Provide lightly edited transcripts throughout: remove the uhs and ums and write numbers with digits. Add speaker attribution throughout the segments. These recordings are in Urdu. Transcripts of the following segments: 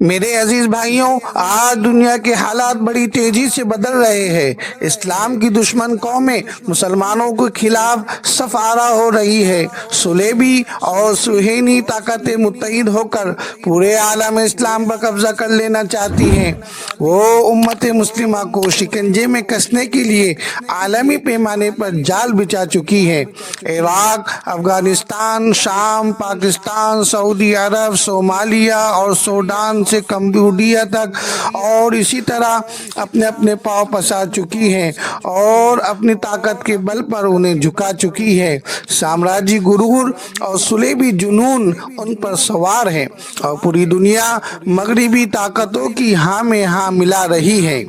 Speaker 1: میرے عزیز بھائیوں، آج دنیا کے حالات بڑی تیزی سے بدل رہے ہیں۔ اسلام کی دشمن قومیں مسلمانوں کے خلاف صف آرا ہو رہی ہے۔ صلیبی اور صہیونی طاقتیں متحد ہو کر پورے عالم اسلام پر قبضہ کر لینا چاہتی ہیں۔ وہ امت مسلمہ کو شکنجے میں کسنے کے لیے عالمی پیمانے پر جال بچھا چکی ہے۔ عراق، افغانستان، شام، پاکستان، سعودی عرب، صومالیہ اور سوڈان سے کمبوڈیا تک اور اسی طرح اپنے پاؤں پسار چکی ہے اور اپنی طاقت کے بل پر انہیں جھکا چکی ہے۔ سامراجی غرور اور صلیبی جنون ان پر سوار ہے اور پوری دنیا مغربی طاقتوں کی ہاں میں ہاں ملا رہی ہے۔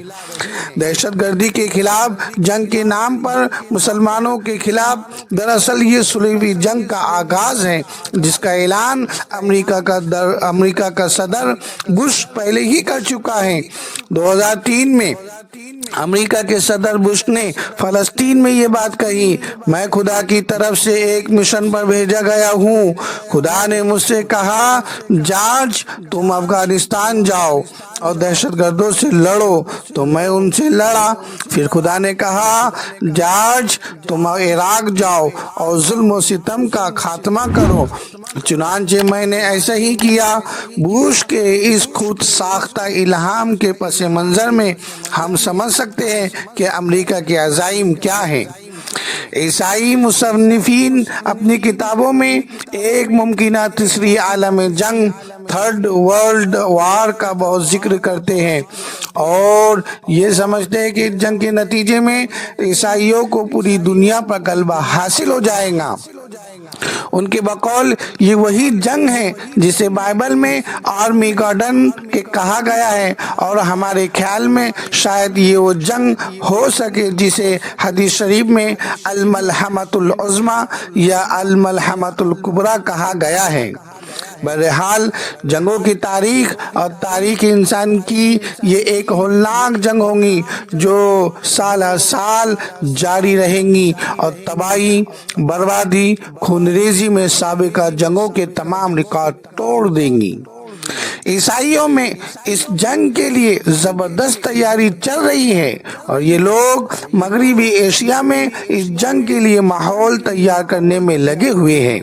Speaker 1: دہشت گردی کے خلاف جنگ کے نام پر مسلمانوں کے خلاف دراصل یہ صلیبی جنگ کا آغاز ہے، جس کا اعلان امریکہ کا صدر بش پہلے ہی کر چکا ہے۔ 2003 میں امریکہ کے صدر بش نے فلسطین میں یہ بات کہی: میں خدا کی طرف سے ایک مشن پر بھیجا گیا ہوں۔ خدا نے مجھ سے کہا، جارج تم افغانستان جاؤ اور دہشت گردوں سے لڑو، تو میں ان سے لڑا۔ پھر خدا نے کہا، جارج تم عراق جاؤ اور ظلم و ستم کا خاتمہ کرو، چنانچہ میں نے ایسا ہی کیا۔ بش کے اس خود ساختہ الہام کے پس منظر میں ہم سمجھ سکتے ہیں کہ امریکہ کے عزائم کیا ہیں۔ عیسائی مصنفین اپنی کتابوں میں ایک ممکنہ تیسری عالمی جنگ، تھرڈ ورلڈ وار کا بہت ذکر کرتے ہیں اور یہ سمجھتے ہیں کہ جنگ کے نتیجے میں عیسائیوں کو پوری دنیا پر غلبہ حاصل ہو جائے گا۔ ان کے بقول یہ وہی جنگ ہے جسے بائبل میں آرمیگڈن کے کہا گیا ہے، اور ہمارے خیال میں شاید یہ وہ جنگ ہو سکے جسے حدیث شریف میں الملحمۃ العظمیٰ یا الملحمۃ الکبریٰ کہا گیا ہے۔ بہرحال جنگوں کی تاریخ اور تاریخ انسان کی یہ ایک ہولناک جنگ ہوگی جو سال ہر سال جاری رہیں گی اور تباہی، بربادی، خونریزی میں سابقہ جنگوں کے تمام ریکارڈ توڑ دیں گی۔ عیسائیوں میں اس جنگ کے لیے زبردست تیاری چل رہی ہے اور یہ لوگ مغربی ایشیا میں اس جنگ کے لیے ماحول تیار کرنے میں لگے ہوئے ہیں۔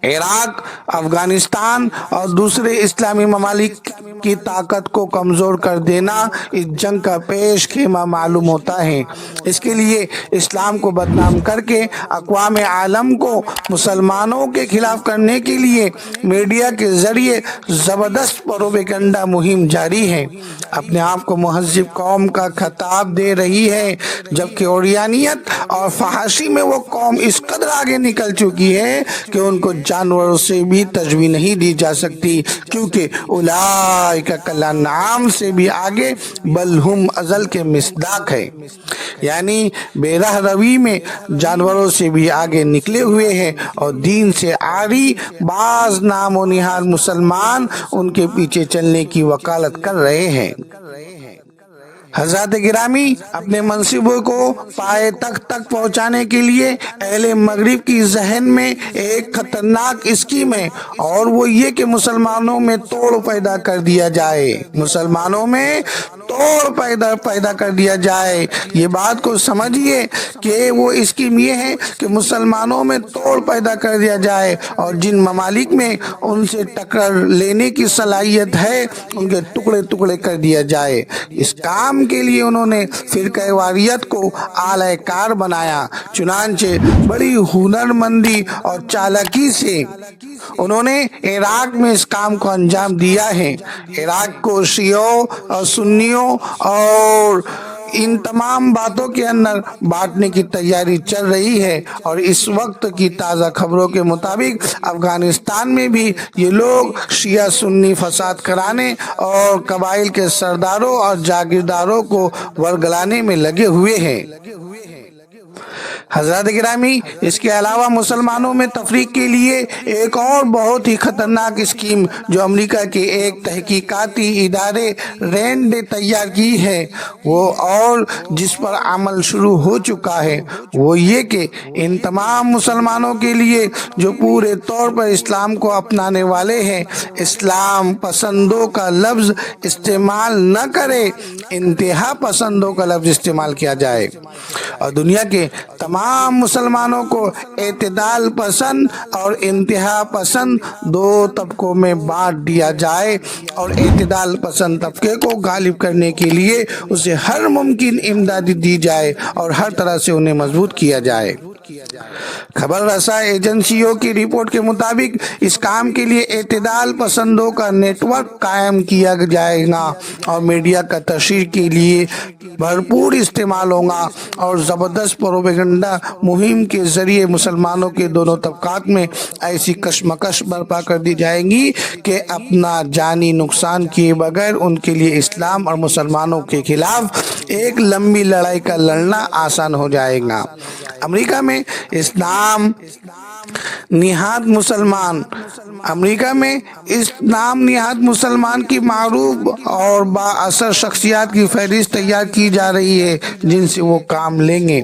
Speaker 1: عراق، افغانستان اور دوسرے اسلامی ممالک کی طاقت کو کمزور کر دینا اس جنگ کا پیش خیمہ معلوم ہوتا ہے۔ اس کے لیے اسلام کو بدنام کر کے اقوام عالم کو مسلمانوں کے خلاف کرنے کے لیے میڈیا کے ذریعے زبردست پروپیگنڈا مہم جاری ہے۔ اپنے آپ کو مہذب قوم کا خطاب دے رہی ہے، جبکہ عریانیت اور فحاشی میں وہ قوم اس قدر آگے نکل چکی ہے کہ ان کو جانوروں سے بھی تشبیہ نہیں دی جا سکتی، کیونکہ اولئک کالانعام سے بھی آگے، بل ہم اضل کے مصداق ہے، یعنی بے رہ روی میں جانوروں سے بھی آگے نکلے ہوئے ہیں، اور دین سے عاری بعض نام و نہاد مسلمان ان کے پیچھے چلنے کی وکالت کر رہے ہیں۔ حضرات گرامی، اپنے منصوبے کو پائے تخت تک پہنچانے کے لیے اہل مغرب کی ذہن میں ایک خطرناک اسکیم ہے، اور وہ یہ کہ مسلمانوں میں توڑ پیدا کر دیا جائے۔ مسلمانوں میں توڑ پیدا کر دیا جائے۔ یہ بات کو سمجھیے کہ وہ اسکیم یہ ہے کہ مسلمانوں میں توڑ پیدا کر دیا جائے اور جن ممالک میں ان سے ٹکر لینے کی صلاحیت ہے ان کے ٹکڑے ٹکڑے کر دیا جائے۔ اس کام کے لیے انہوں نے فرقہ واریت کو اعلی کار بنایا، چنانچہ بڑی ہنرمندی اور چالاکی سے انہوں نے عراق میں اس کام کو انجام دیا ہے۔ عراق کو شیعوں اور سنیوں اور ان تمام باتوں کے اندر بانٹنے کی تیاری چل رہی ہے، اور اس وقت کی تازہ خبروں کے مطابق افغانستان میں بھی یہ لوگ شیعہ سنی فساد کرانے اور قبائل کے سرداروں اور جاگیرداروں کو ورگلانے میں لگے ہوئے ہیں۔ حضرات گرامی، اس کے علاوہ مسلمانوں میں تفریق کے لیے ایک اور بہت ہی خطرناک اسکیم جو امریکہ کے ایک تحقیقاتی ادارے رینڈ نے تیار کی ہے وہ اور جس پر عمل شروع ہو چکا ہے وہ یہ کہ ان تمام مسلمانوں کے لیے جو پورے طور پر اسلام کو اپنانے والے ہیں، اسلام پسندوں کا لفظ استعمال نہ کرے، انتہا پسندوں کا لفظ استعمال کیا جائے، اور دنیا کے تمام مسلمانوں کو اعتدال پسند اور انتہا پسند دو طبقوں میں بانٹ دیا جائے، اور اعتدال پسند طبقے کو غالب کرنے کے لیے اسے ہر ممکن امداد دی جائے اور ہر طرح سے انہیں مضبوط کیا جائے۔ خبر رساں ایجنسیوں کی رپورٹ کے مطابق اس کام کے لیے اعتدال پسندوں کا نیٹ ورک قائم کیا جائے گا اور میڈیا کا تشہیر کے لیے بھرپور استعمال ہوگا، اور زبردست پروپیگنڈا مہم کے ذریعے مسلمانوں کے دونوں طبقات میں ایسی کشمکش برپا کر دی جائے گی کہ اپنا جانی نقصان کیے بغیر ان کے لیے اسلام اور مسلمانوں کے خلاف ایک لمبی لڑائی کا لڑنا آسان ہو جائے گا۔ امریکہ میں اسلام نہاد مسلمان کی معروف اور با اثر شخصیات کی فہرست تیار کی جا رہی ہے جن سے وہ کام لیں گے۔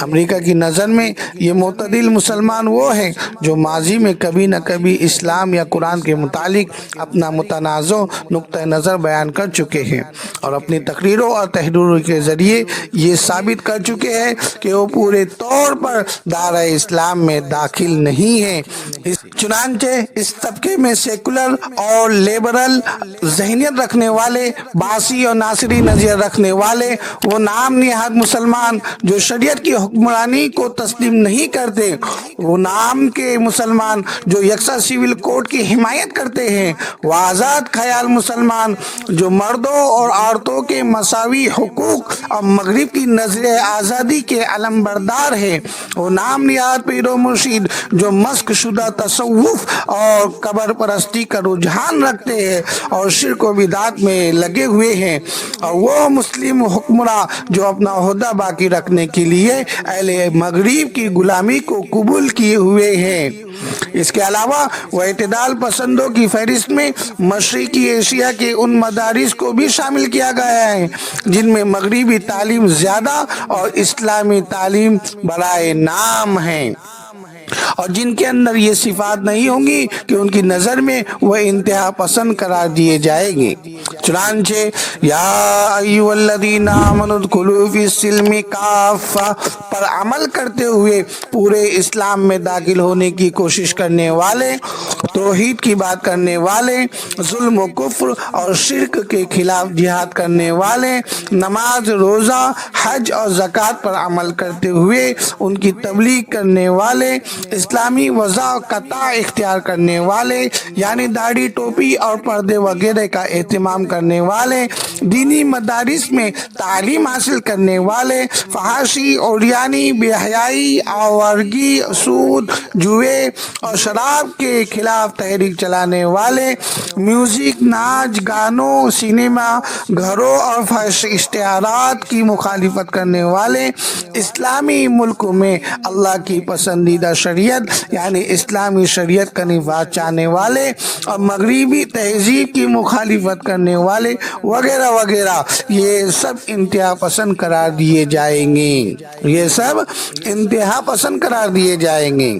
Speaker 1: امریکہ کی نظر میں یہ معتدل مسلمان وہ ہیں جو ماضی میں کبھی نہ کبھی اسلام یا قرآن کے متعلق اپنا متنازع نقطہ نظر بیان کر چکے ہیں، اور اپنی تقریروں اور تحریروں کے ذریعے یہ ثابت کر چکے ہیں کہ وہ پورے طور پر دائرہ اسلام میں داخل نہیں ہیں۔ چنانچہ اس طبقے میں سیکولر اور لیبرل ذہنیت رکھنے والے، باسی اور ناصری نظریہ رکھنے والے، وہ نام نہاد مسلمان جو شریعت کی حکمرانی کو تسلیم نہیں کرتے، وہ نام کے مسلمان جو یکساں سول کوڈ کی حمایت کرتے ہیں، وہ آزاد خیال مسلمان جو مردوں اور عورتوں کے مساوی حقوق اور مغرب کی نظریہ آزادی کے علم بردار ہیں، وہ نام نہاد پیر و مرشد جو مسخ شدہ تصوف اور قبر پرستی کا رجحان رکھتے ہیں اور شرک و بدعت میں لگے ہوئے ہیں، اور وہ مسلم حکمراں جو اپنا عہدہ باقی رکھنے کے لیے اہل مغرب کی غلامی کو قبول کیے ہوئے ہیں۔ اس کے علاوہ وہ اعتدال پسندوں کی فہرست میں مشرقی ایشیا کے ان مدارس کو بھی شامل کیا گیا ہے جن میں مغربی تعلیم زیادہ اور اسلامی تعلیم برائے نام ہے، اور جن کے اندر یہ صفات نہیں ہوں گی کہ ان کی نظر میں وہ انتہا پسند قرار دیے جائیں گے۔ چنانچہ یا ایھا الذین آمنوا ادخلوا فی السلم کافہ پر عمل کرتے ہوئے پورے اسلام میں داخل ہونے کی کوشش کرنے والے، توحید کی بات کرنے والے، ظلم و کفر اور شرک کے خلاف جہاد کرنے والے، نماز، روزہ، حج اور زکوٰۃ پر عمل کرتے ہوئے ان کی تبلیغ کرنے والے، اسلامی وضع و قطع اختیار کرنے والے یعنی داڑھی، ٹوپی اور پردے وغیرہ کا اہتمام کرنے والے، دینی مدارس میں تعلیم حاصل کرنے والے، فحاشی، عریانی، بے حیائی، آوارگی، سود، جوئے اور شراب کے خلاف تحریک چلانے والے، میوزک، ناچ گانوں، سینما گھروں اور فحش اشتہارات کی مخالفت کرنے والے، اسلامی ملکوں میں اللہ کی پسندیدہ شریعت یعنی اسلامی شریعت کا نفاذ چاہنے والے اور مغربی تہذیب کی مخالفت کرنے والے وغیرہ وغیرہ، یہ سب انتہا پسند قرار دیے جائیں گے، یہ سب انتہا پسند قرار دیے جائیں گے۔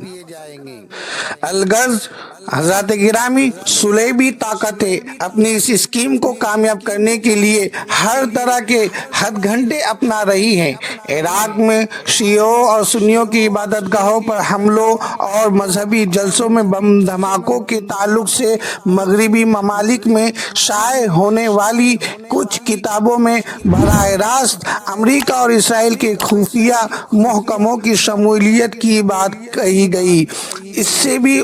Speaker 1: الغرض حضرات گرامی، صلیبی طاقتیں اپنی اس اسکیم کو کامیاب کرنے کے لیے ہر طرح کے ہتھ گھنٹے اپنا رہی ہیں۔ عراق میں شیعوں اور سنیوں کی عبادت گاہوں پر حملوں اور مذہبی جلسوں میں بم دھماکوں کے تعلق سے مغربی ممالک میں شائع ہونے والی کچھ کتابوں میں براہ راست امریکہ اور اسرائیل کے خفیہ محکموں کی شمولیت کی بات کہی گئی۔ اس سے بھی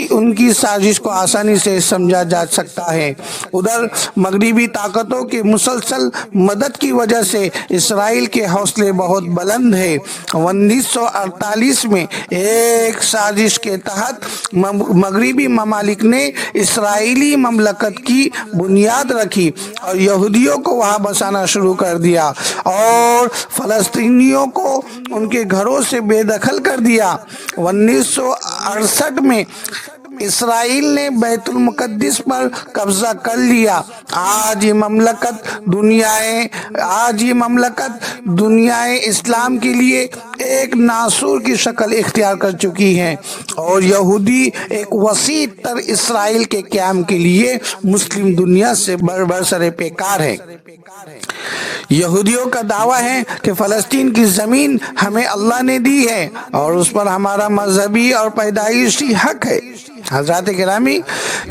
Speaker 1: ان کی کی سازش کو آسانی سے سمجھا جا سکتا ہے۔ ادھر مغربی طاقتوں کی مسلسل مدد کی وجہ سے اسرائیل کے حوصلے بہت بلند ہیں۔ 1948 میں ایک سازش کے تحت مغربی ممالک نے اسرائیلی مملکت کی بنیاد رکھی اور یہودیوں کو وہاں بسانا شروع کر دیا اور فلسطینیوں کو ان کے گھروں سے بے دخل کر دیا۔ 1968 میں اسرائیل نے بیت المقدس پر قبضہ کر لیا۔ آج یہ مملکت دنیائے اسلام کے لیے ایک ناسور کی شکل اختیار کر چکی ہے اور یہودی ایک وسیع تر اسرائیل کے قیام کے لیے مسلم دنیا سے برسر پیکار ہے۔ یہودیوں کا دعویٰ ہے کہ فلسطین کی زمین ہمیں اللہ نے دی ہے اور اس پر ہمارا مذہبی اور پیدائشی حق ہے۔ حضرات گرامی،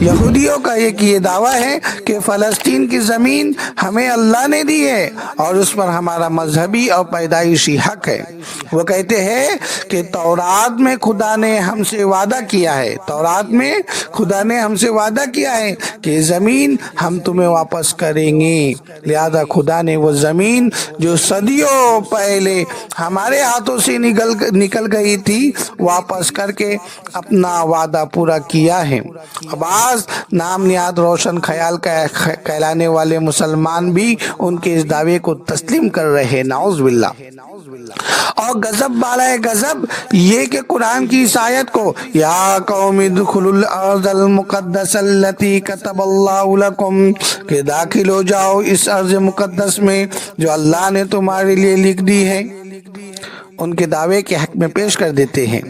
Speaker 1: یہودیوں کا یہ دعویٰ ہے کہ فلسطین کی زمین ہمیں اللہ نے دی ہے اور اس پر ہمارا مذہبی اور پیدائشی حق ہے۔ وہ کہتے ہیں کہ تورات میں خدا نے ہم سے وعدہ کیا ہے کہ زمین ہم تمہیں واپس کریں گے، لہذا خدا نے وہ زمین جو صدیوں پہلے ہمارے ہاتھوں سے نکل گئی تھی واپس کر کے اپنا وعدہ پورا کیا ہے۔ بعض نام نہاد روشن خیال کہلانے والے مسلمان بھی ان کے اس دعوے کو تسلیم کر رہے ہیں، نعوذ باللہ۔ اور غضب بالائے غضب یہ کہ قرآن کی اس آیت کو یا قوم ادخلوا الارض المقدس التي كتب اللہ لکم کہ داخل ہو جاؤ اس ارض مقدس میں جو اللہ نے تمہارے لیے لکھ دی ہے، ان کے دعوے کے حق میں پیش کر دیتے ہیں۔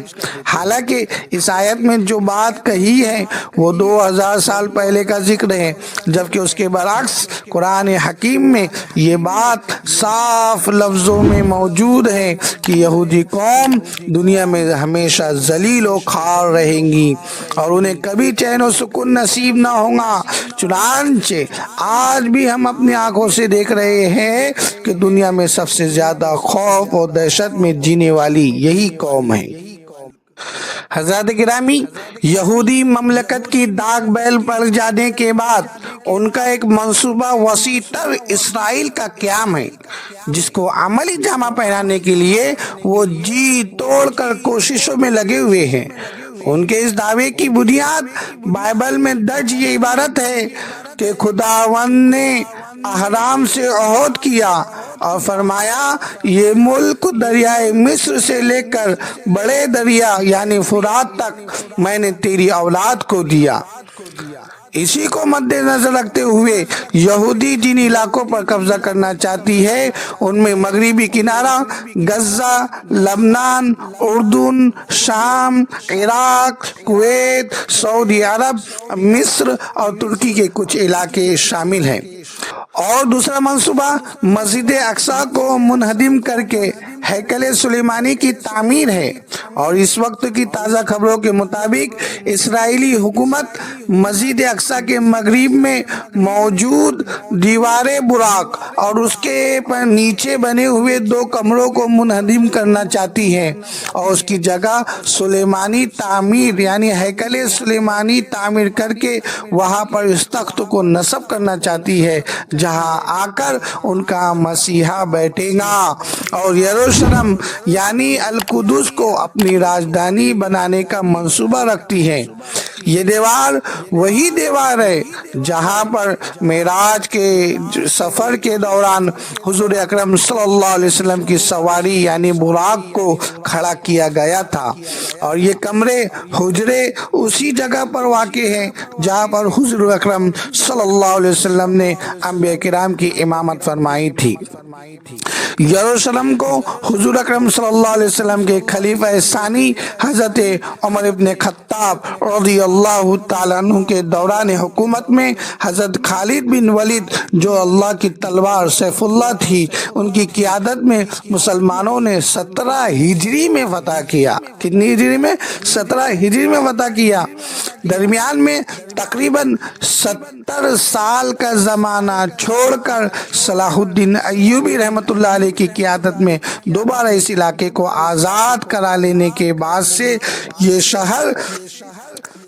Speaker 1: حالانکہ اس آیت میں جو بات کہی ہے وہ 2000 سال پہلے کا ذکر ہے، جبکہ اس کے برعکس قرآن حکیم میں یہ بات صاف لفظوں میں موجود ہے کہ یہودی قوم دنیا میں ہمیشہ ذلیل و خوار رہیں گی اور انہیں کبھی چین و سکون نصیب نہ ہوگا۔ چنانچہ آج بھی ہم اپنی آنکھوں سے دیکھ رہے ہیں کہ دنیا میں سب سے زیادہ خوف اور دہشت میں جینے والی یہی قوم ہے۔ حضرات گرامی، یہودی مملکت کی داغ بیل پڑ جانے کے بعد ان کا ایک منصوبہ وسیع تر اسرائیل کا قیام ہے، جس کو عملی جامہ پہنانے کے لیے وہ جی توڑ کر کوششوں میں لگے ہوئے ہیں۔ ان کے اس دعوے کی بنیاد بائبل میں درج یہ عبارت ہے کہ خداوند نے احرام سے عہد کیا اور فرمایا یہ ملک دریائے مصر سے لے کر بڑے دریا یعنی فرات تک میں نے تیری اولاد کو دیا۔ اسی کو مد نظر رکھتے ہوئے یہودی جن علاقوں پر قبضہ کرنا چاہتی ہے ان میں مغربی کنارہ، غزہ، لبنان، اردن، شام، عراق، کویت، سعودی عرب، مصر اور ترکی کے کچھ علاقے شامل ہیں۔ اور دوسرا منصوبہ مسجد اقصی کو منہدم کر کے ہیکل سلیمانی کی تعمیر ہے، اور اس وقت کی تازہ خبروں کے مطابق اسرائیلی حکومت مسجد اقصی کے مغرب میں موجود دیوار براق اور اس کے نیچے بنے ہوئے 2 کمروں کو منہدم کرنا چاہتی ہے اور اس کی جگہ سلیمانی تعمیر یعنی ہیکل سلیمانی تعمیر کر کے وہاں پر اس تخت کو نصب کرنا چاہتی ہے جہاں آ کر ان کا مسیحا بیٹھے گا، اور یروشلم یعنی القدس کو اپنی راجدھانی بنانے کا منصوبہ رکھتی ہے۔ یہ دیوار وہی دیوار ہے جہاں پر معراج کے سفر کے دوران حضور اکرم صلی اللہ علیہ وسلم کی سواری یعنی براق کو کھڑا کیا گیا تھا، اور یہ کمرے حجرے اسی جگہ پر واقع ہیں جہاں پر حضور اکرم صلی اللہ علیہ وسلم نے انبیاء کرام کی امامت فرمائی تھی۔ یروشلم کو حضور اکرم صلی اللہ علیہ وسلم کے خلیفہ ثانی حضرت عمر ابن خطاب رضی اللہ تعالیٰ عنہ کے دوران حکومت میں حضرت خالد بن ولید جو اللہ کی تلوار سیف اللہ تھی، ان کی قیادت میں مسلمانوں نے 17 ہجری میں فتح کیا۔ کتنی ہجری میں؟ 17 ہجری میں فتح کیا۔ درمیان میں تقریباً 70 سال کا زمانہ چھوڑ کر صلاح الدین ایوبی رحمۃ اللہ علیہ کی قیادت میں دوبارہ اس علاقے کو آزاد کرا لینے کے بعد سے یہ شہر